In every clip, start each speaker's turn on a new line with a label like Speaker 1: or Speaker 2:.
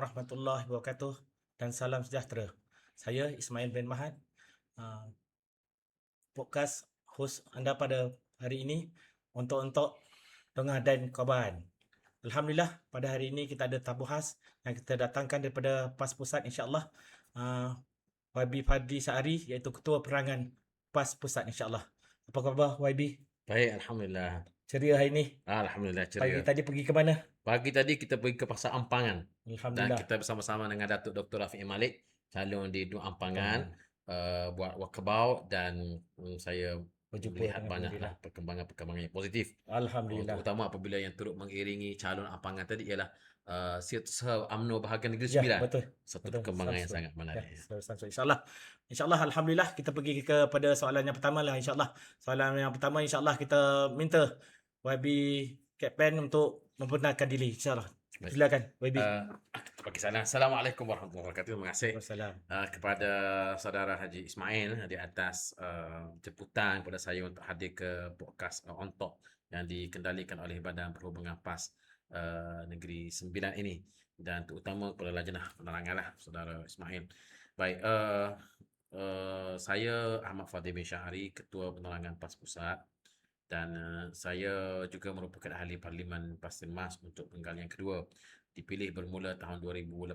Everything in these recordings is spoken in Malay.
Speaker 1: warahmatullahi wabarakatuh dan salam sejahtera. Saya Ismail bin Mahad, uh, podcast host anda pada hari ini untuk Tengah dan Korban. Alhamdulillah pada hari ini kita ada tamu khas yang kita datangkan daripada PAS Pusat insya-Allah, uh, YB Fadli Sa'ari iaitu Ketua Perangan PAS Pusat insya-Allah. Apa khabar YB?
Speaker 2: Baik, Alhamdulillah.
Speaker 1: Ceria hari ini?
Speaker 2: Alhamdulillah
Speaker 1: Pagi
Speaker 2: ceria.
Speaker 1: tadi pergi ke mana?
Speaker 2: Pagi tadi kita pergi ke Pasar Ampangan dan
Speaker 1: Alhamdulillah.
Speaker 2: kita bersama-sama dengan Datuk Dr. Rafiq Malik, calon di Dua Ampangan,
Speaker 1: Ampangan.
Speaker 2: buat walkabout dan saya
Speaker 1: Berjumpa
Speaker 2: melihat
Speaker 1: dengan
Speaker 2: banyaklah
Speaker 1: Alhamdulillah.
Speaker 2: perkembangan-perkembangan yang positif.
Speaker 1: Alhamdulillah.
Speaker 2: Terutama apabila yang turut mengiringi calon Ampangan tadi ialah UMNO Bahagian Negeri
Speaker 1: Ya,
Speaker 2: Sembilan.
Speaker 1: betul.
Speaker 2: Satu
Speaker 1: Betul.
Speaker 2: perkembangan yang
Speaker 1: Samsul.
Speaker 2: sangat menarik.
Speaker 1: Ya, Samsul. InsyaAllah Alhamdulillah kita pergi kepada soalan yang pertama lah insyaAllah. Soalan yang pertama insyaAllah kita minta YB Captain untuk membenarkan diri insyaAllah.
Speaker 2: Baik.
Speaker 1: Silakan YB.
Speaker 2: Kita bagi salam. Assalamualaikum warahmatullahi wabarakatuh. Terima kasih
Speaker 1: Waalaikumsalam.
Speaker 2: kepada saudara Haji Ismail di atas jemputan kepada saya untuk hadir ke podcast On Top yang dikendalikan oleh Badan Perhubungan PAS Negeri Sembilan ini, dan terutama kepada Lajnah Penerangan lah saudara Ismail. Baik, saya Ahmad Fadil bin Syahari, Ketua Penerangan PAS Pusat, dan saya juga merupakan ahli Parlimen Pasir Mas untuk penggalian kedua. Dipilih bermula tahun 2018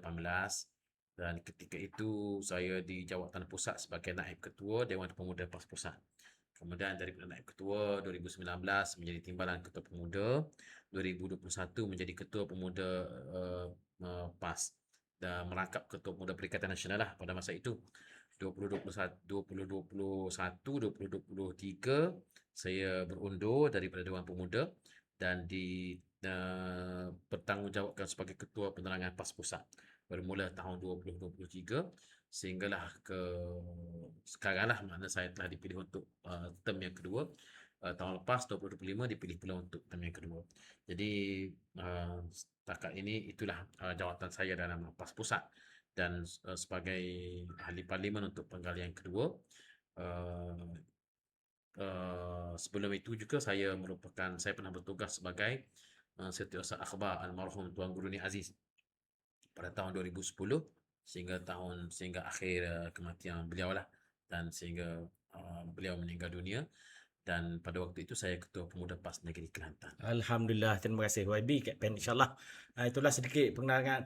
Speaker 2: dan ketika itu saya di Jawatan Pusat sebagai Naib Ketua Dewan Pemuda PAS Pusat. Kemudian daripada Naib Ketua 2019 menjadi Timbalan Ketua Pemuda, 2021 menjadi Ketua Pemuda PAS dan merangkap Ketua Pemuda Perikatan Nasional lah pada masa itu. 2021, 2023 saya berundur daripada Dewan Pemuda dan bertanggungjawabkan sebagai Ketua Penerangan PAS Pusat bermula tahun 2023 sehinggalah ke sekarang lah, makna saya telah dipilih untuk term yang kedua. Tahun lepas 2025 dipilih pula untuk term yang kedua. Jadi setakat ini itulah jawatan saya dalam PAS Pusat dan sebagai ahli parlimen untuk penggalian kedua. Sebelum itu juga saya pernah bertugas sebagai Setiausaha Akhbar almarhum Tuan Guru Ni Aziz pada tahun 2010 sehingga akhir kematian beliau lah, dan sehingga beliau meninggal dunia, dan pada waktu itu saya Ketua Pemuda PAS Negeri Kelantan.
Speaker 1: Alhamdulillah, terima kasih YB Captain insyaAllah. Itulah sedikit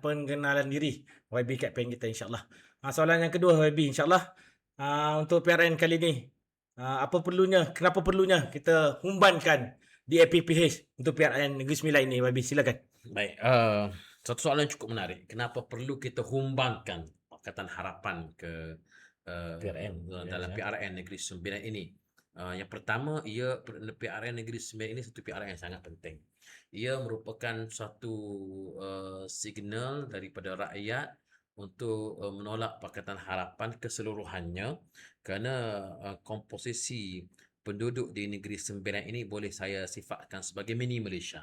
Speaker 1: pengenalan diri YB Captain kita insyaAllah. Soalan yang kedua YB insyaAllah, untuk PRN kali ini, kenapa perlunya kita humbankan di APPH untuk PRN Negeri Sembilan ini YB, silakan.
Speaker 2: Baik, satu soalan yang cukup menarik. Kenapa perlu kita humbangkan Pakatan Harapan ke
Speaker 1: PRN
Speaker 2: dalam PRN Negeri Sembilan ini? Yang pertama, PRN Negeri Sembilan ini satu PRN yang sangat penting. Ia merupakan suatu signal daripada rakyat untuk menolak Pakatan Harapan keseluruhannya, kerana komposisi penduduk di Negeri Sembilan ini boleh saya sifatkan sebagai mini Malaysia.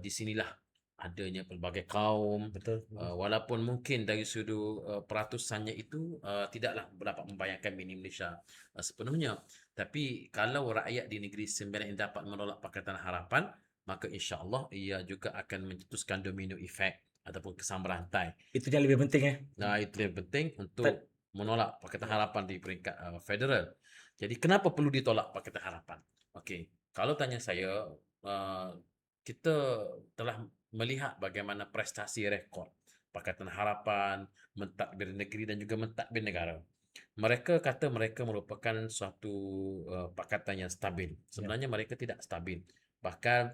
Speaker 2: Di sinilah adanya pelbagai kaum.
Speaker 1: Betul.
Speaker 2: Walaupun mungkin dari sudut peratusannya itu tidaklah dapat membayangkan mini Malaysia sepenuhnya, tapi kalau rakyat di Negeri Sembilan ini dapat menolak Pakatan Harapan, maka insya-Allah ia juga akan mencetuskan domino effect ataupun kesan berantai.
Speaker 1: Itu yang lebih penting
Speaker 2: Itu yang penting untuk menolak Pakatan Harapan di peringkat federal. Jadi kenapa perlu ditolak Pakatan Harapan? Okey, kalau tanya saya, kita telah melihat bagaimana prestasi rekod Pakatan Harapan mentadbir negeri dan juga mentadbir negara. Mereka kata mereka merupakan suatu pakatan yang stabil. Sebenarnya mereka tidak stabil. Bahkan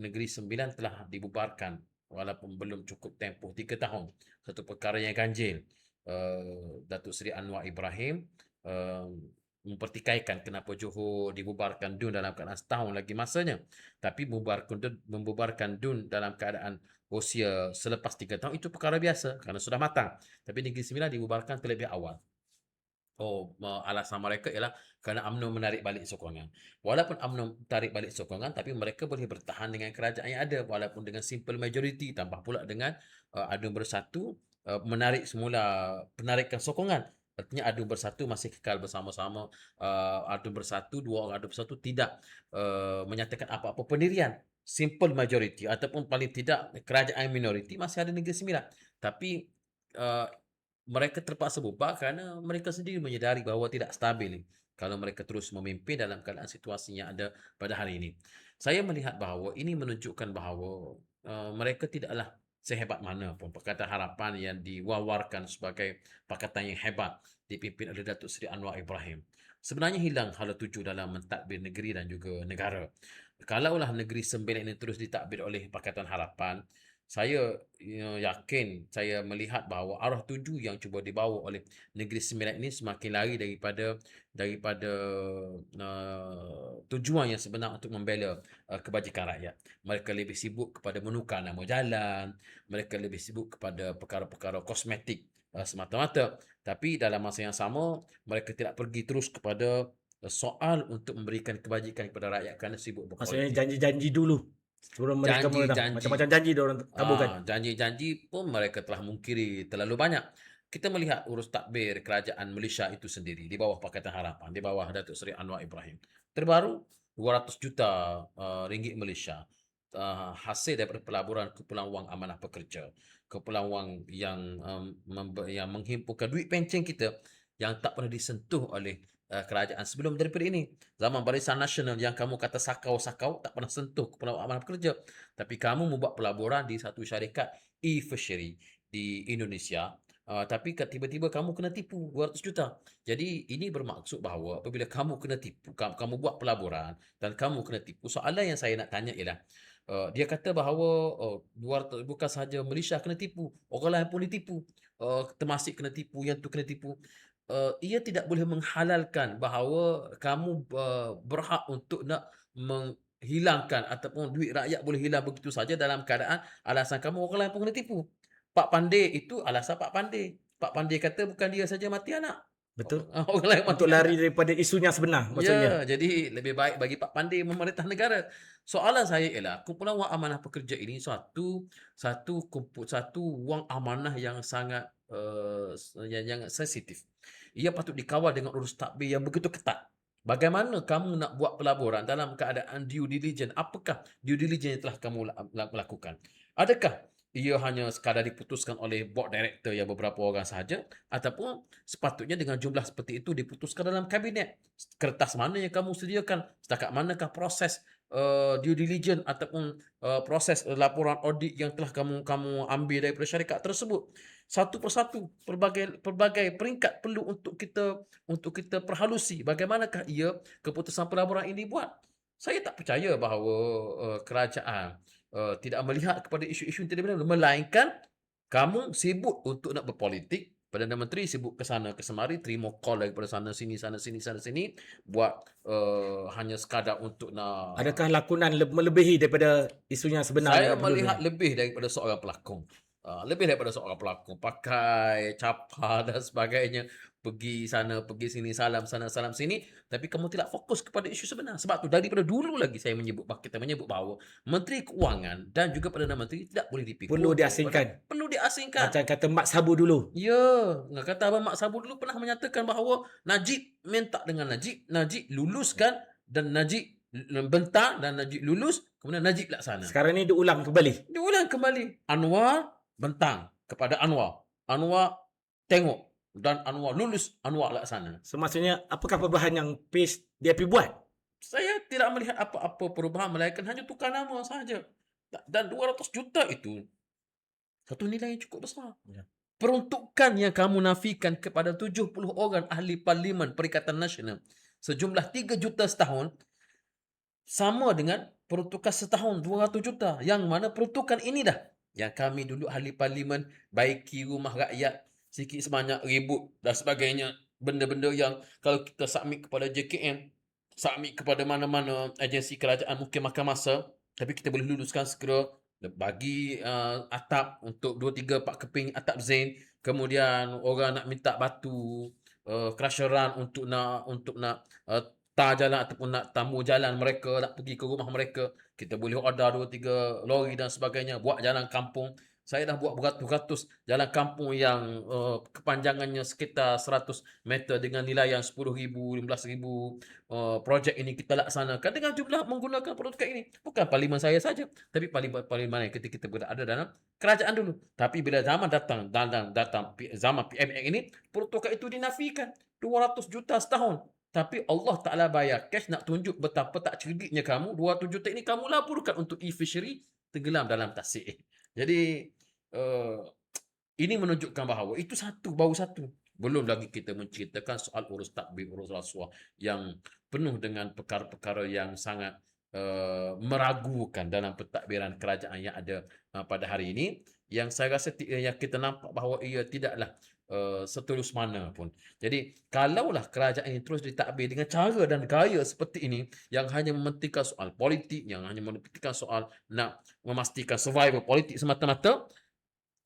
Speaker 2: Negeri Sembilan telah dibubarkan walaupun belum cukup tempoh 3 tahun. Satu perkara yang ganjil. Datuk Seri Anwar Ibrahim mempertikaikan kenapa Johor dibubarkan DUN dalam keadaan setahun lagi masanya, tapi membubarkan DUN dalam keadaan usia selepas 3 tahun itu perkara biasa kerana sudah matang. Tapi Negeri Sembilan dibubarkan terlebih awal. Alasan mereka ialah kerana UMNO menarik balik sokongan. Walaupun UMNO tarik balik sokongan, tapi mereka boleh bertahan dengan kerajaan yang ada walaupun dengan simple majority, tambah pula dengan ADUN Bersatu menarik semula penarikan sokongan. Artinya ADUN Bersatu masih kekal bersama-sama. ADUN Bersatu, dua orang ADUN Bersatu tidak menyatakan apa-apa pendirian. simple majority ataupun paling tidak kerajaan minoriti masih ada Negeri Sembilan. Tapi uh, mereka terpaksa bubar kerana mereka sendiri menyedari bahawa tidak stabil kalau mereka terus memimpin dalam keadaan situasi yang ada pada hari ini. Saya melihat bahawa ini menunjukkan bahawa mereka tidaklah sehebat mana pun Pakatan Harapan yang diwawarkan sebagai pakatan yang hebat dipimpin oleh Datuk Seri Anwar Ibrahim. Sebenarnya hilang hala tuju dalam mentadbir negeri dan juga negara. Kalaulah Negeri Sembilan ini terus ditadbir oleh Pakatan Harapan, saya yakin, saya melihat bahawa arah tuju yang cuba dibawa oleh Negeri Sembilan ini semakin lari daripada tujuan yang sebenar untuk membela kebajikan rakyat. Mereka lebih sibuk kepada menukar nama jalan, mereka lebih sibuk kepada perkara-perkara kosmetik semata-mata. Tapi dalam masa yang sama, mereka tidak pergi terus kepada soal untuk memberikan kebajikan kepada rakyat kerana sibuk
Speaker 1: Maksudnya
Speaker 2: berpolitik.
Speaker 1: janji-janji dulu sebelum mereka mula
Speaker 2: Janji-janji.
Speaker 1: macam-macam janji dia orang taburkan.
Speaker 2: Janji-janji pun mereka telah mungkiri terlalu banyak. Kita melihat urus takbir kerajaan Malaysia itu sendiri di bawah Pakatan Harapan, di bawah Datuk Seri Anwar Ibrahim. Terbaru 200 juta ringgit Malaysia hasil daripada pelaburan Kumpulan Wang Amanah Pekerja. Kumpulan Wang yang menghimpunkan duit pencen kita yang tak pernah disentuh oleh kerajaan sebelum daripada ini. Zaman Barisan Nasional yang kamu kata sakau-sakau tak pernah sentuh Kumpulan Wang Amanah Pekerja. Tapi kamu membuat pelaburan di satu syarikat e-fishery di Indonesia. Tapi tiba-tiba kamu kena tipu 200 juta. Jadi ini bermaksud bahawa apabila kamu kena tipu, kamu buat pelaburan dan kamu kena tipu, soalan yang saya nak tanya ialah, dia kata bahawa 200, bukan sahaja Malaysia kena tipu, orang lain pun ditipu. Temasik kena tipu, yang tu kena tipu. Ia tidak boleh menghalalkan bahawa kamu berhak untuk nak menghilangkan ataupun duit rakyat boleh hilang begitu saja dalam keadaan alasan kamu orang lain pun kena tipu. Pak Pandey itu alasan Pak Pandey. Pak Pandey kata bukan dia saja mati anak.
Speaker 1: Betul.
Speaker 2: Orang lain mati
Speaker 1: Untuk lari
Speaker 2: anak.
Speaker 1: daripada isunya sebenar maksudnya.
Speaker 2: Ya, jadi lebih baik bagi Pak Pandey memerintah negara. Soalan saya ialah Kumpulan Wang Amanah Pekerja ini satu wang amanah yang sangat yang sensitif. Ia patut dikawal dengan urus takbir yang begitu ketat. Bagaimana kamu nak buat pelaburan dalam keadaan due diligence? Apakah due diligence yang telah kamu lakukan? Adakah ia hanya sekadar diputuskan oleh board director yang beberapa orang sahaja, ataupun sepatutnya dengan jumlah seperti itu diputuskan dalam kabinet? Kertas mana yang kamu sediakan? Setakat manakah proses due diligence ataupun proses laporan audit yang telah kamu ambil daripada syarikat tersebut? Satu persatu, pelbagai peringkat perlu untuk kita perhalusi bagaimanakah ia keputusan pelaburan ini buat. Saya tak percaya bahawa kerajaan tidak melihat kepada isu-isu yang tidak benar, melainkan kamu sibuk untuk nak berpolitik. Perdana Menteri sibuk ke sana ke semari, terima call daripada sana sini buat hanya sekadar untuk nak.
Speaker 1: Adakah lakonan melebihi daripada isunya sebenar?
Speaker 2: Saya melihat lebih daripada seorang pelakon. Pakai capa dan sebagainya, pergi sana, pergi sini, salam sana, salam sini, tapi kamu tidak fokus kepada isu sebenar. Sebab tu daripada dulu lagi kita menyebut bahawa Menteri Keuangan dan juga Perdana Menteri tidak boleh dipikul.
Speaker 1: Perlu diasingkan.
Speaker 2: Perlu diasingkan.
Speaker 1: Macam kata Mak Sabu dulu.
Speaker 2: Ya, kata Abang Mak Sabu dulu pernah menyatakan bahawa Najib minta dengan Najib luluskan, dan Najib bentang, dan Najib lulus, kemudian Najib laksana.
Speaker 1: Sekarang ni diulang kembali.
Speaker 2: Anwar bentang kepada Anwar tengok, dan Anwar lulus, Anwar laksana.
Speaker 1: So maksudnya apakah perubahan yang PACE dia pergi buat?
Speaker 2: Saya tidak melihat apa-apa perubahan, melainkan hanya tukar nama sahaja. Dan 200 juta itu satu nilai yang cukup besar.
Speaker 1: Ya.
Speaker 2: Peruntukan yang kamu nafikan kepada 70 orang ahli parlimen Perikatan Nasional sejumlah 3 juta setahun sama dengan peruntukan setahun 200 juta. Yang mana peruntukan ini dah yang kami dulu ahli parlimen baiki rumah rakyat sikit sebanyak, ribut dan sebagainya. Benda-benda yang kalau kita submit kepada JKM, submit kepada mana-mana agensi kerajaan mungkin makan masa, tapi kita boleh luluskan segera. Bagi atap untuk 2, 3, 4 keping atap zinc. Kemudian orang nak minta batu crusheran untuk nak tar jalan ataupun nak tamu jalan mereka, nak pergi ke rumah mereka, kita boleh order 2, 3 lori dan sebagainya, buat jalan kampung. Saya dah buat beratus-ratus jalan kampung yang kepanjangannya sekitar 100 meter dengan nilai yang 10,000, 15,000. Projek ini kita laksanakan dengan jumlah menggunakan protokol ini. Bukan parlimen saya saja, tapi parlimen yang ketika kita berada dalam kerajaan dulu. Tapi bila zaman datang zaman PMX ini, protokol itu dinafikan. 200 juta setahun. Tapi Allah Ta'ala bayar cash nak tunjuk betapa tak cerdiknya kamu. 200 juta ini kamu laporkan untuk e-fishery tenggelam dalam tasik. Jadi ini menunjukkan bahawa itu baru satu. Belum lagi kita menceritakan soal urus takbir, urus rasuah yang penuh dengan perkara-perkara yang sangat meragukan dalam pentadbiran kerajaan yang ada pada hari ini. Yang saya rasa yang kita nampak bahawa ia tidaklah setulus mana pun. Jadi, kalaulah kerajaan ini terus ditadbir dengan cara dan gaya seperti ini, yang hanya mementingkan soal politik, yang hanya mementingkan soal nak memastikan survival politik semata-mata,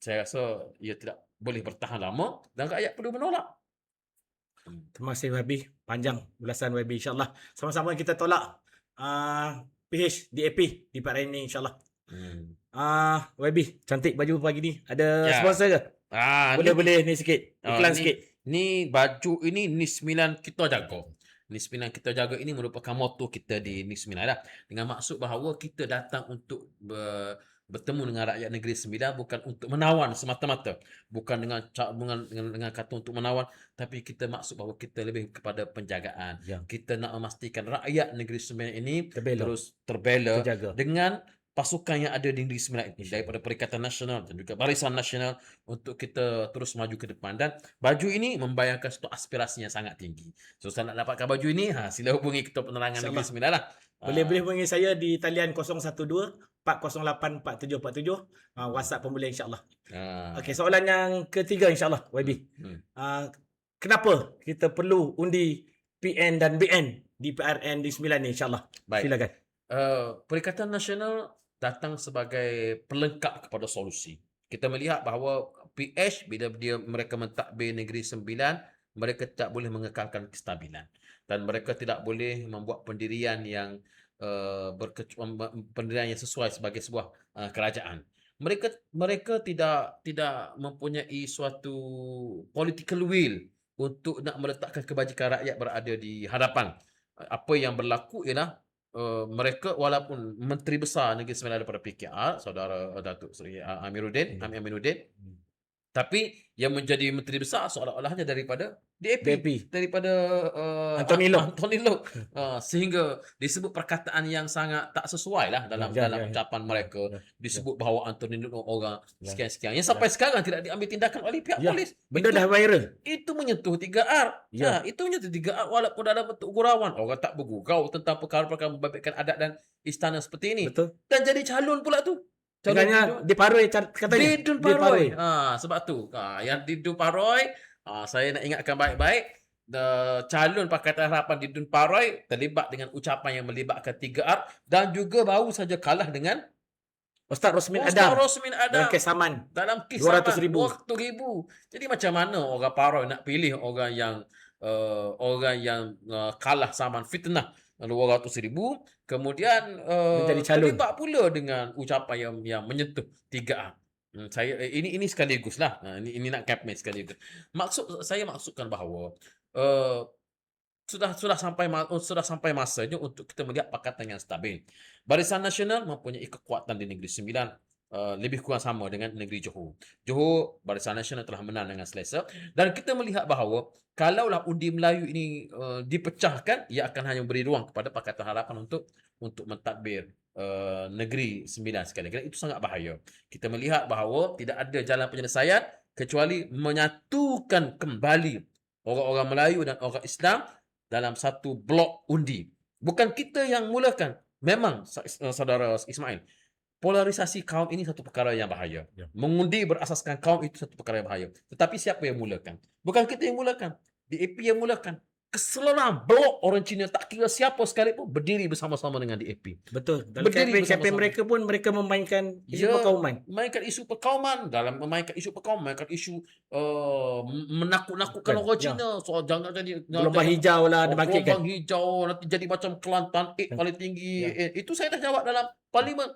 Speaker 2: saya rasa ia tidak boleh bertahan lama dan rakyat perlu menolak.
Speaker 1: Terima kasih YB. Panjang ulasan YB, insyaAllah. Sama-sama kita tolak PH, DAP di part ini, insyaAllah. YB, cantik baju pagi ni. Ada sponsor ke? Boleh ni sikit. Iklan sikit.
Speaker 2: Ni baju ini NIS 9 kita jaga. NIS 9 kita jaga ini merupakan moto kita di NIS 9 lah. Dengan maksud bahawa kita datang untuk bertemu dengan rakyat negeri Sembilan bukan untuk menawan semata-mata. Bukan dengan kata untuk menawan, tapi kita maksud bahawa kita lebih kepada penjagaan.
Speaker 1: Ya.
Speaker 2: Kita nak memastikan rakyat negeri Sembilan ini
Speaker 1: Terbela.
Speaker 2: terus terbela
Speaker 1: Terjaga.
Speaker 2: dengan pasukan yang ada di Negeri Sembilan ini, daripada Perikatan Nasional dan juga Barisan Nasional, untuk kita terus maju ke depan. Dan baju ini membayangkan satu aspirasi yang sangat tinggi. So, saya nak dapatkan baju ini, sila hubungi Ketua Penerangan Negeri Sembilan lah.
Speaker 1: Boleh hubungi saya di talian 012 408 4747. WhatsApp pun boleh, insyaAllah. Okey, soalan yang ketiga, insyaAllah, YB. Kenapa kita perlu undi PN dan BN di PRN di 9 ni, insyaAllah?
Speaker 2: Baik.
Speaker 1: Silakan.
Speaker 2: Perikatan Nasional datang sebagai pelengkap kepada solusi. Kita melihat bahawa PH bila mereka mentadbir Negeri Sembilan, mereka tak boleh mengekalkan kestabilan dan mereka tidak boleh membuat pendirian yang pendirian yang sesuai sebagai sebuah kerajaan. Mereka tidak mempunyai suatu political will untuk nak meletakkan kebajikan rakyat berada di hadapan. Apa yang berlaku ialah mereka, walaupun Menteri Besar Negeri Sembilan daripada PKR, Saudara Datuk Seri Amiruddin, tapi yang menjadi Menteri Besar seolah-olahnya daripada DAP. Daripada
Speaker 1: Anthony
Speaker 2: Loke. Sehingga disebut perkataan yang sangat tak sesuai lah dalam ucapan mereka. Disebut bahawa Anthony Loke orang sekian-sekian. Yang sampai sekarang tidak diambil tindakan oleh pihak polis.
Speaker 1: Benda dah viral.
Speaker 2: Itu menyentuh 3R. Itu menyentuh 3R walaupun dalam bentuk gurauan. Orang tak bergurau tentang perkara-perkara membabitkan adat dan istana seperti ini.
Speaker 1: Betul.
Speaker 2: Dan jadi calon pula tu.
Speaker 1: Dengannya diparoi katanya.
Speaker 2: Didun Paroi. Sebab tu. Yang Didun Paroi, saya nak ingatkan baik-baik. Calon Pakatan Harapan Didun Paroi terlibat dengan ucapan yang melibatkan 3R dan juga baru saja kalah dengan
Speaker 1: Ustaz Rosmin Adam dalam kes saman.
Speaker 2: Dalam kes
Speaker 1: 200,000.
Speaker 2: 200,000. Jadi macam mana orang Paroi nak pilih orang yang kalah saman fitnah 200,000, kemudian terlibat pula dengan ucapan yang menyentuh 3R. Ini sekaligus lah. Ini nak campaign sekaligus. Saya maksudkan bahawa sudah sampai masanya untuk kita melihat pakatan yang stabil. Barisan Nasional mempunyai kekuatan di Negeri Sembilan lebih kurang sama dengan negeri Johor. Johor, Barisan Nasional telah menang dengan selesa, dan kita melihat bahawa kalaulah undi Melayu ini dipecahkan, ia akan hanya memberi ruang kepada Pakatan Harapan untuk mentadbir Negeri Sembilan sekali. Kerana itu sangat bahaya. Kita melihat bahawa tidak ada jalan penyelesaian kecuali menyatukan kembali orang-orang Melayu dan orang Islam dalam satu blok undi. Bukan kita yang mulakan. Memang, Saudara Ismail, polarisasi kaum ini satu perkara yang bahaya. Mengundi berasaskan kaum itu satu perkara yang bahaya. Tetapi siapa yang mulakan? Bukan kita yang mulakan. DAP yang mulakan. Keseluruhan blok orang Cina, tak kira siapa sekalipun, berdiri bersama-sama dengan DAP.
Speaker 1: Betul. Dalam campaign mereka pun, mereka memainkan isu perkauman.
Speaker 2: Memainkan isu perkauman. Dalam memainkan isu perkauman, memainkan isu menakut-nakutkan orang Cina. Soal jangan jadi
Speaker 1: gelombang hijau lah,
Speaker 2: gelombang hijau, nanti jadi macam Kelantan paling tinggi. Itu saya dah jawab dalam parlimen.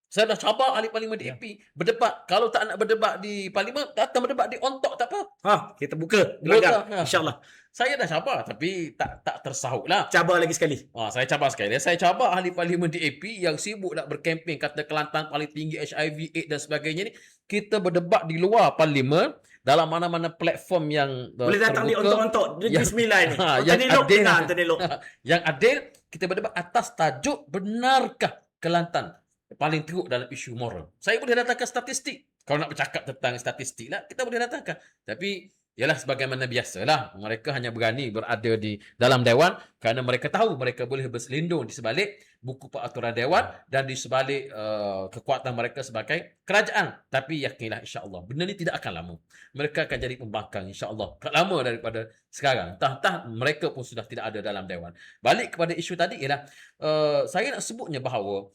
Speaker 2: Saya dah cabar ahli parlimen
Speaker 1: Ya.
Speaker 2: DAP berdebat. Kalau tak nak berdebat di parlimen, datang berdebat di On Talk tak apa.
Speaker 1: Kita buka
Speaker 2: Gelagah.
Speaker 1: gelanggang. InsyaAllah.
Speaker 2: Saya dah cabar tapi tak tersahut lah.
Speaker 1: Cabar lagi sekali.
Speaker 2: Saya cabar sekali. Saya cabar ahli parlimen DAP yang sibuk nak berkempen kata Kelantan paling tinggi HIV, AIDS dan sebagainya ni. Kita berdebat di luar parlimen dalam mana-mana platform yang
Speaker 1: Boleh datang di
Speaker 2: terbuka.
Speaker 1: Ontok-Ontok Negeri
Speaker 2: Yang-
Speaker 1: Sembilan ni.
Speaker 2: yang
Speaker 1: Tadi Lok
Speaker 2: adil.
Speaker 1: dengar Tadi Lok.
Speaker 2: Yang adil, kita berdebat atas tajuk benarkah Kelantan paling teruk dalam isu moral. Saya boleh datangkan statistik. Kalau nak bercakap tentang statistik lah, kita boleh datangkan. Tapi, ialah sebagaimana biasalah. Mereka hanya berani berada di dalam Dewan kerana mereka tahu mereka boleh berselindung di sebalik buku peraturan Dewan dan di sebalik kekuatan mereka sebagai kerajaan. Tapi yakinlah insya-Allah, benda ni tidak akan lama. Mereka akan jadi pembangkang insya-Allah. Tak lama daripada sekarang. Entah mereka pun sudah tidak ada dalam Dewan. Balik kepada isu tadi ialah saya nak sebutnya bahawa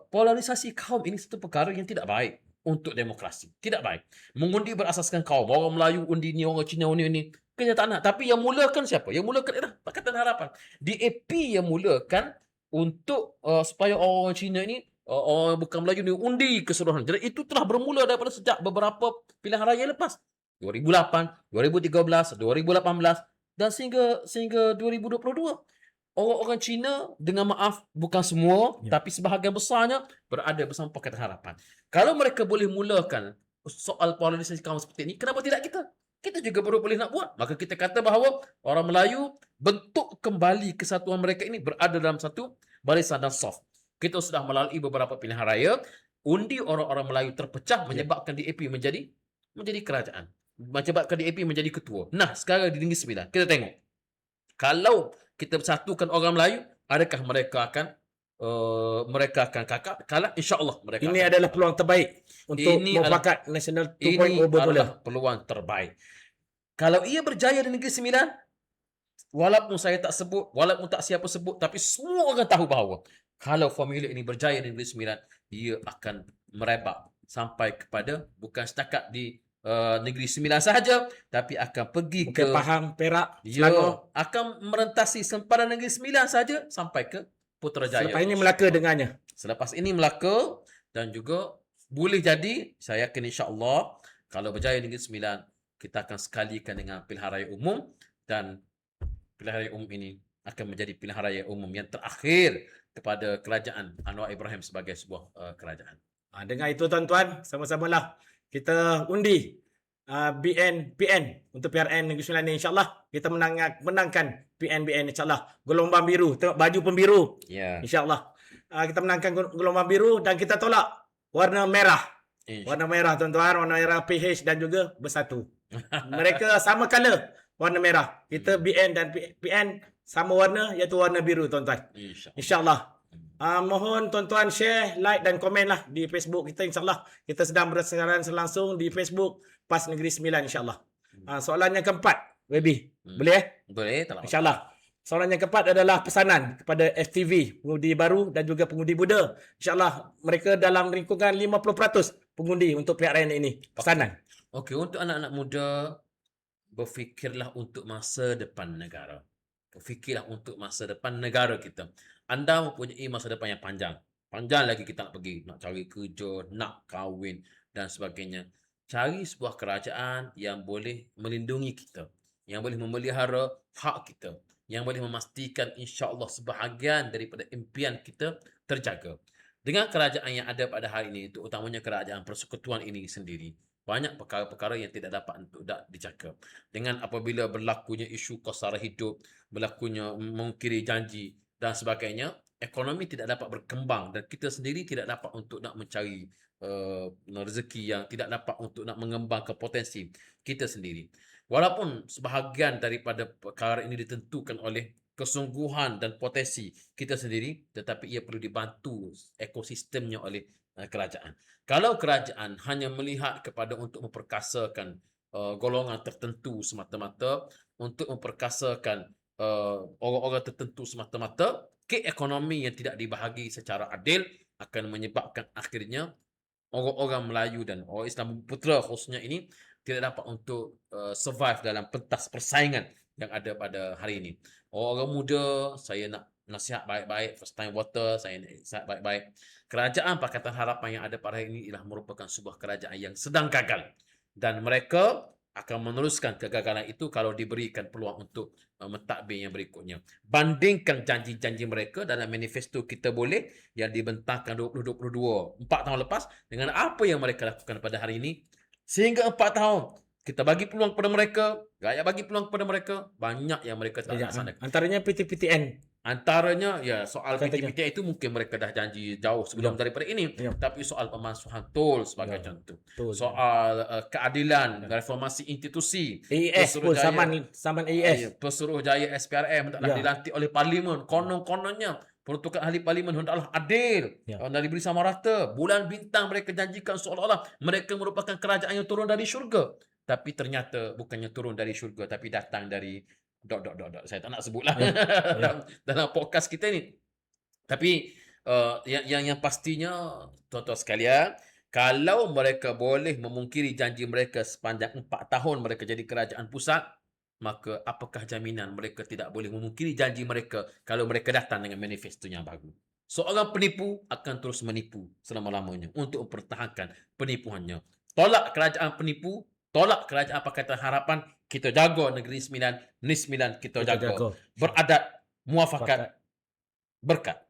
Speaker 2: polarisasi kaum ini satu perkara yang tidak baik untuk demokrasi. Tidak baik. Mengundi berasaskan kaum. Orang Melayu undi ni, orang Cina undi ni. Kenyataan nak. Tapi yang mulakan siapa? Yang mulakan ialah Pakatan Harapan. DAP yang mulakan untuk supaya orang Cina ni, orang bukan Melayu ni undi keseluruhan. Jadi itu telah bermula daripada sejak beberapa pilihan raya lepas. 2008, 2013, 2018 dan sehingga 2022. Orang-orang Cina, dengan maaf, bukan semua, tapi sebahagian besarnya berada bersama Pakatan Harapan. Kalau mereka boleh mulakan soal polarisasi kaum seperti ini, kenapa tidak kita? Kita juga baru boleh nak buat. Maka kita kata bahawa orang Melayu bentuk kembali kesatuan mereka ini berada dalam satu barisan dan soft. Kita sudah melalui beberapa pilihan raya, undi orang-orang Melayu terpecah menyebabkan DAP menjadi kerajaan. Menyebabkan DAP menjadi ketua. Nah, sekarang di Negeri Sembilan, kita tengok. Kalau kita bersatukan orang Melayu, adakah mereka akan kalah? InsyaAllah mereka
Speaker 1: Ini
Speaker 2: akan.
Speaker 1: adalah peluang terbaik untuk mufakat Nasional 2.0
Speaker 2: Ini
Speaker 1: bermula.
Speaker 2: adalah peluang terbaik. Kalau ia berjaya di Negeri Sembilan, walaupun saya tak sebut, walaupun tak siapa sebut, tapi semua orang tahu bahawa kalau formula ini berjaya di Negeri Sembilan, ia akan merebak sampai kepada bukan setakat di Negeri Sembilan sahaja, tapi akan pergi
Speaker 1: Mungkin
Speaker 2: ke
Speaker 1: Pahang, Perak,
Speaker 2: ya,
Speaker 1: Selangor.
Speaker 2: akan merentasi sempadan Negeri Sembilan saja sampai ke Putrajaya.
Speaker 1: Selepas ini Melaka dengannya.
Speaker 2: Selepas ini Melaka dan juga boleh jadi, saya yakin insya-Allah kalau berjaya Negeri Sembilan, kita akan sekalikan dengan pilihan raya umum dan pilihan raya umum ini akan menjadi pilihan raya umum yang terakhir kepada kerajaan Anwar Ibrahim sebagai sebuah kerajaan.
Speaker 1: Dengan itu tuan-tuan, sama-samalah kita undi PN untuk PRN Negeri Sembilan ni, insyaAllah kita menangkan PN insyaAllah. Gelombang biru, tengok baju pembiru.
Speaker 2: Ya.
Speaker 1: InsyaAllah kita menangkan gelombang biru dan kita tolak warna merah. Warna merah tuan-tuan, warna merah PH dan juga bersatu. Mereka sama color warna merah. Kita BN dan PN sama warna, iaitu warna biru tuan-tuan. InsyaAllah. Mohon tuan-tuan share, like dan komen lah di Facebook kita, insyaAllah. Kita sedang bersiaran langsung di Facebook PAS Negeri Sembilan, insyaAllah. Soalan yang keempat, Webi. Boleh
Speaker 2: Boleh, tak apa.
Speaker 1: InsyaAllah. Soalan yang keempat adalah pesanan kepada FTV, pengundi baru dan juga pengundi muda. InsyaAllah mereka dalam lingkungan 50% pengundi untuk PRN ini. Pesanan.
Speaker 2: Okey, untuk anak-anak muda, berfikirlah untuk masa depan negara. Berfikirlah untuk masa depan negara kita. Anda mempunyai masa depan yang panjang. Panjang lagi kita nak pergi, nak cari kerja, nak kahwin dan sebagainya. Cari sebuah kerajaan yang boleh melindungi kita, yang boleh memelihara hak kita, yang boleh memastikan insya-Allah sebahagian daripada impian kita terjaga. Dengan kerajaan yang ada pada hari ini, terutamanya kerajaan persekutuan ini sendiri, banyak perkara-perkara yang tidak dapat untuk dijaga. Dengan apabila berlakunya isu kos sara hidup, berlakunya mengkiri janji dan sebagainya, ekonomi tidak dapat berkembang dan kita sendiri tidak dapat untuk nak mencari rezeki, yang tidak dapat untuk nak mengembangkan potensi kita sendiri. Walaupun sebahagian daripada perkara ini ditentukan oleh kesungguhan dan potensi kita sendiri, tetapi ia perlu dibantu ekosistemnya oleh kerajaan. Kalau kerajaan hanya melihat kepada untuk memperkasakan golongan tertentu semata-mata, untuk memperkasakan orang-orang tertentu semata-mata, kek ekonomi yang tidak dibahagi secara adil akan menyebabkan akhirnya orang-orang Melayu dan orang Islam Putera khususnya ini tidak dapat untuk survive dalam pentas persaingan yang ada pada hari ini. Orang-orang muda, saya nak nasihat baik-baik, first time voter, saya nasihat baik-baik. kerajaan Pakatan Harapan yang ada pada hari ini ialah merupakan sebuah kerajaan yang sedang gagal. Dan mereka akan meneruskan kegagalan itu kalau diberikan peluang untuk mentadbir yang berikutnya. Bandingkan janji-janji mereka dalam manifesto Kita Boleh yang dibentangkan 2022, 4 tahun lepas, dengan apa yang mereka lakukan pada hari ini. Sehingga 4 tahun, kita bagi peluang kepada mereka, rakyat bagi peluang kepada mereka, banyak yang mereka tak
Speaker 1: Ya,
Speaker 2: laksanakan.
Speaker 1: antaranya PTPTN.
Speaker 2: Antaranya ya soal
Speaker 1: Contohnya.
Speaker 2: PTPTN itu mungkin mereka dah janji jauh sebelum daripada ini,
Speaker 1: Ya.
Speaker 2: tapi soal pemansuhan tol sebagai
Speaker 1: Ya,
Speaker 2: contoh,
Speaker 1: betul.
Speaker 2: soal keadilan, reformasi institusi,
Speaker 1: AES pun saman AES.
Speaker 2: Pesuruhjaya SPRM taklah
Speaker 1: Ya.
Speaker 2: dilantik oleh Parlimen. Konon-kononnya peruntukan ahli Parlimen hendaklah adil
Speaker 1: Ya.
Speaker 2: dan diberi sama rata. Bulan bintang mereka janjikan seolah-olah mereka merupakan kerajaan yang turun dari syurga. Tapi ternyata bukannya turun dari syurga, tapi datang dari saya tak nak sebutlah dalam podcast kita ni. Tapi yang pastinya tuan-tuan sekalian, kalau mereka boleh memungkiri janji mereka sepanjang 4 tahun mereka jadi kerajaan pusat, maka apakah jaminan mereka tidak boleh memungkiri janji mereka kalau mereka datang dengan manifesto yang baru? Seorang penipu akan terus menipu selama-lamanya untuk mempertahankan penipuannya. Tolak kerajaan penipu, tolak kerajaan Pakatan Harapan, kita jaga negeri sembilan, negeri sembilan kita jaga. Beradat, muafakat, berkat.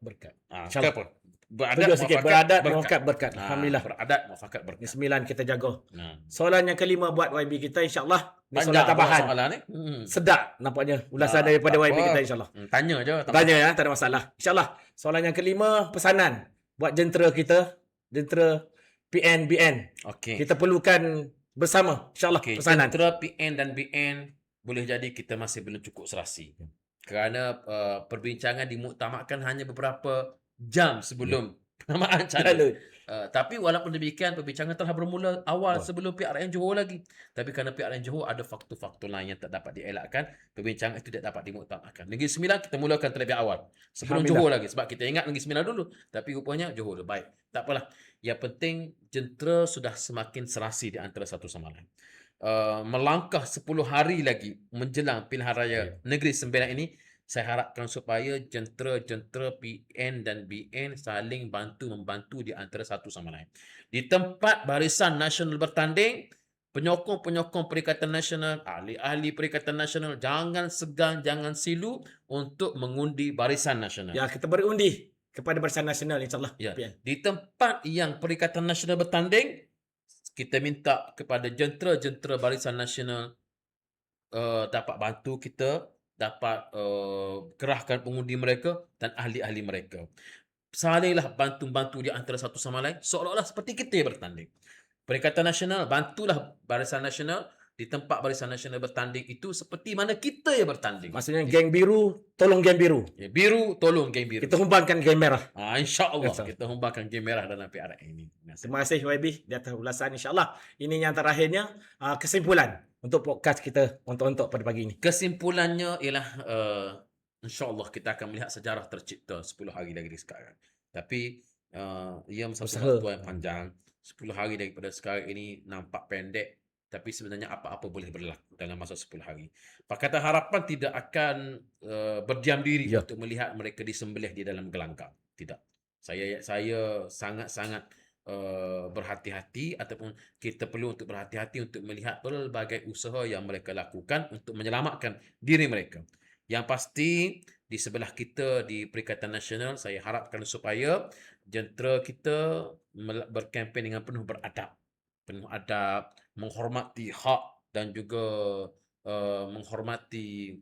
Speaker 1: InsyaAllah.
Speaker 2: Apa?
Speaker 1: Beradat, muafakat, berkat. Alhamdulillah.
Speaker 2: Beradat, muafakat, berkat.
Speaker 1: Ni 9 kita jaga. Soalan yang kelima buat YB kita, insyaAllah. Ni soalan
Speaker 2: Panjang
Speaker 1: tambahan.
Speaker 2: soalan ni.
Speaker 1: Sedap nampaknya ulasan daripada
Speaker 2: tak
Speaker 1: YB
Speaker 2: apa.
Speaker 1: kita, insyaAllah.
Speaker 2: Tanya je.
Speaker 1: Tanya ya, tak ada masalah. InsyaAllah. Soalan yang kelima, pesanan buat jentera kita, jentera PN-BN.
Speaker 2: Okey.
Speaker 1: Kita perlukan bersama, insyaAllah, pesanan.
Speaker 2: Jentera PN dan BN boleh jadi kita masih belum cukup serasi. Kerana perbincangan dimuktamadkan hanya beberapa jam sebelum penamaan calon. Tapi walaupun demikian, perbincangan telah bermula awal sebelum PRN Johor lagi. Tapi kerana PRN Johor ada faktor-faktor lain yang tak dapat dielakkan, perbincangan itu tidak dapat dimuktamadkan. Negeri Sembilan kita mulakan terlebih awal. Sebelum Johor lagi. Sebab kita ingat Negeri Sembilan dulu. Tapi rupanya Johor baik. Tak apalah. Yang penting jentera sudah semakin serasi di antara satu sama lain. Melangkah 10 hari lagi menjelang pilihan raya Negeri Sembilan ini, saya harapkan supaya jentera-jentera PN dan BN saling bantu-membantu di antara satu sama lain. Di tempat Barisan Nasional bertanding, penyokong-penyokong Perikatan Nasional, ahli-ahli Perikatan Nasional, jangan segan, jangan silu untuk mengundi Barisan Nasional.
Speaker 1: Ya, kita berundi kepada Barisan Nasional, insyaAllah.
Speaker 2: Ya. Di tempat yang Perikatan Nasional bertanding, kita minta kepada jentera-jentera Barisan Nasional dapat bantu kita, dapat kerahkan pengundi mereka dan ahli-ahli mereka. Salinglah bantu-bantu di antara satu sama lain, seolah-olah seperti kita yang bertanding. Perikatan Nasional, bantulah Barisan Nasional di tempat Barisan Nasional bertanding itu seperti mana kita yang bertanding.
Speaker 1: Maksudnya geng biru, tolong geng biru.
Speaker 2: Ya, biru, tolong geng biru.
Speaker 1: Kita humbangkan geng merah.
Speaker 2: InsyaAllah kita humbangkan geng merah dalam PRN ini.
Speaker 1: Terima kasih YB di atas ulasan, insyaAllah. Ini yang terakhirnya, kesimpulan untuk podcast kita untuk pada pagi ini.
Speaker 2: Kesimpulannya ialah insyaAllah kita akan melihat sejarah tercipta 10 hari lagi dari sekarang. Tapi ia satu waktu yang panjang. 10 hari daripada sekarang ini nampak pendek, tapi sebenarnya apa-apa boleh berlaku dalam masa 10 hari. Pakatan Harapan tidak akan berdiam diri untuk melihat mereka disembelih di dalam gelanggang. Tidak. Saya sangat-sangat berhati-hati, ataupun kita perlu untuk berhati-hati untuk melihat pelbagai usaha yang mereka lakukan untuk menyelamatkan diri mereka. Yang pasti di sebelah kita di Perikatan Nasional, saya harapkan supaya jentera kita berkempen dengan penuh adab, menghormati hak dan juga menghormati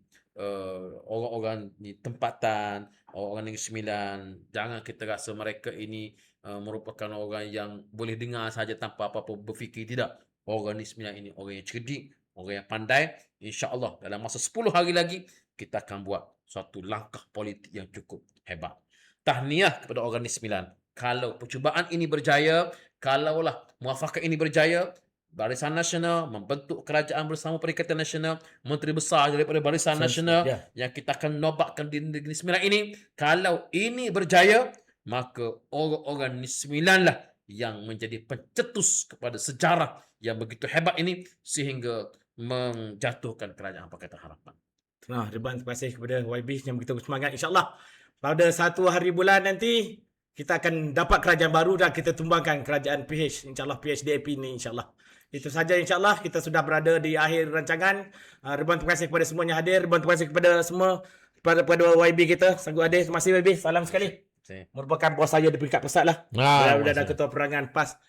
Speaker 2: orang-orang di tempatan, orang Negeri Sembilan. Jangan kita rasa mereka ini merupakan orang yang boleh dengar saja tanpa apa-apa berfikir. Tidak. Orang Negeri Sembilan ini orang yang cerdik, orang yang pandai. InsyaAllah dalam masa 10 hari lagi kita akan buat suatu langkah politik yang cukup hebat. Tahniah kepada orang Negeri Sembilan. Kalau percubaan ini berjaya, kalaulah muafakat ini berjaya, Barisan Nasional membentuk kerajaan bersama Perikatan Nasional, Menteri Besar daripada Barisan Nasional yang kita akan nobatkan di Negeri Sembilan ini. Kalau ini berjaya, maka orang-orang Negeri Sembilan lah yang menjadi pencetus kepada sejarah yang begitu hebat ini sehingga menjatuhkan kerajaan Pakatan Harapan.
Speaker 1: Terima kasih kepada YB yang begitu bersemangat. InsyaAllah pada satu hari bulan nanti kita akan dapat kerajaan baru dan kita tumbangkan kerajaan PH. InsyaAllah PHDAP ni insyaAllah. Itu saja insyaAllah. Kita sudah berada di akhir rancangan. Ribuan terima kasih kepada semua yang hadir. Ribuan terima kasih kepada semua. Kepada YB kita. Sanggup hadir. Terima kasih YB. Salam sekali. Merupakan bos saya di peringkat pesat lah. Sudah ada ketua perangan PAS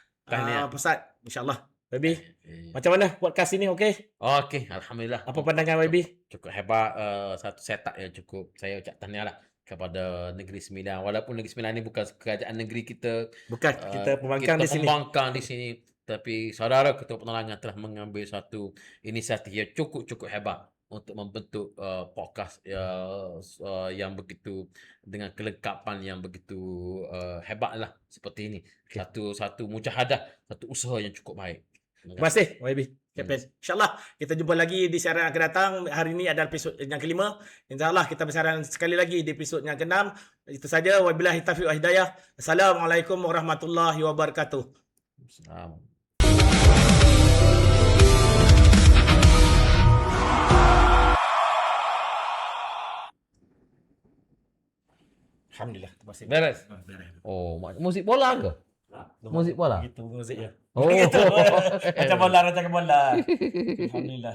Speaker 1: pesat. InsyaAllah. YB, macam mana podcast ini okey?
Speaker 2: Okey, alhamdulillah.
Speaker 1: Apa pandangan YB?
Speaker 2: Cukup hebat, satu setup yang cukup. Saya ucap tahniah lah kepada Negeri Sembilan. Walaupun Negeri Sembilan ni bukan kerajaan negeri kita.
Speaker 1: Bukan, kita pembangkang di sini.
Speaker 2: Pembangkang di sini. Tapi saudara Ketua Penerangan telah mengambil satu inisiatif yang cukup hebat untuk membentuk podcast yang begitu dengan kelengkapan yang begitu hebat lah seperti ini. Satu mujahadah, satu usaha yang cukup baik.
Speaker 1: Terima kasih YB Captain. InsyaAllah kita jumpa lagi di siaran yang akan datang. Hari ini adalah episod yang kelima. InsyaAllah kita bersiaran sekali lagi di episod yang keenam. Itu saja. Wabillahi taufiq wal hidayah. Assalamualaikum warahmatullahi wabarakatuh.
Speaker 2: Assalamualaikum.
Speaker 1: Alhamdulillah. Terima kasih.
Speaker 2: Beres. Oh, musik bola ke? Musik bola?
Speaker 1: Itu musiknya.
Speaker 2: Oh.
Speaker 1: Macam bola, rancangan bola. Alhamdulillah.